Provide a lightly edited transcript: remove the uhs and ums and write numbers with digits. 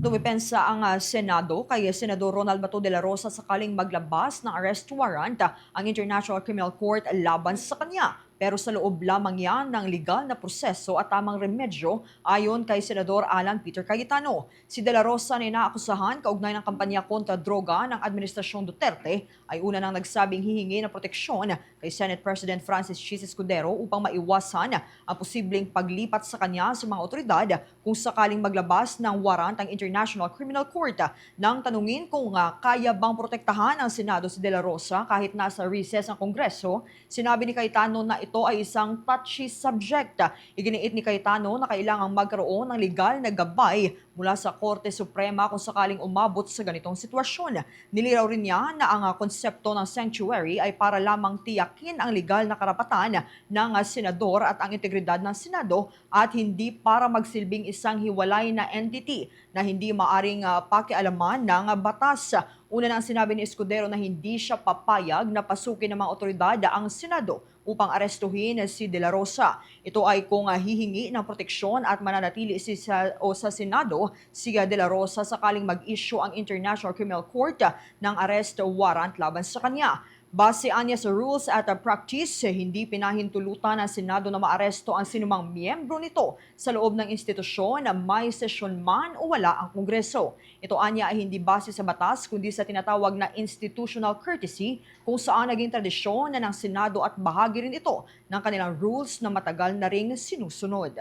Dumipensa ang Senado kay Senador Ronald Bato de la Rosa sakaling maglabas ng arrest warrant ang International Criminal Court laban sa kanya. Pero sa loob lamang yan ng legal na proseso at tamang remedyo ayon kay Senador Alan Peter Cayetano. Si de la Rosa na inaakusahan kaugnay ng kampanya kontra droga ng Administrasyong Duterte ay una nang nagsabing hihingi ng proteksyon kay Senate President Francis Chis Escudero upang maiwasan ang posibleng paglipat sa kanya sa mga otoridad kung sakaling maglabas ng warrant ang International Criminal Court. Nang tanungin kung kaya bang protektahan ng Senado si De La Rosa kahit nasa recess ang Kongreso, sinabi ni Cayetano na ito ay isang touchy subject. Iginiit ni Cayetano na kailangang magkaroon ng legal na gabay mula sa Korte Suprema kung sakaling umabot sa ganitong sitwasyon. Niliraw rin niya na ang konsepto ng sanctuary ay para lamang tiyakin ang legal na karapatan ng senador at ang integridad ng Senado at hindi para magsilbing isang hiwalay na entity na hindi maaring pakialaman ng batas. Una nang sinabi ni Escudero na hindi siya papayag na pasukin ng mga otoridad ang Senado upang arestuhin si De La Rosa. Ito ay kung hihingi ng proteksyon at mananatili sa Senado si De La Rosa sakaling mag-issue ang International Criminal Court ng arrest warrant laban sa kanya. Base anya sa rules at practice, hindi pinahintulutan ng Senado na maaresto ang sinumang miyembro nito sa loob ng institusyon na may sesyon man o wala ang Kongreso. Ito anya ay hindi base sa batas kundi sa tinatawag na institutional courtesy kung saan naging tradisyon na ng Senado at bahagi rin ito ng kanilang rules na matagal na ring sinusunod.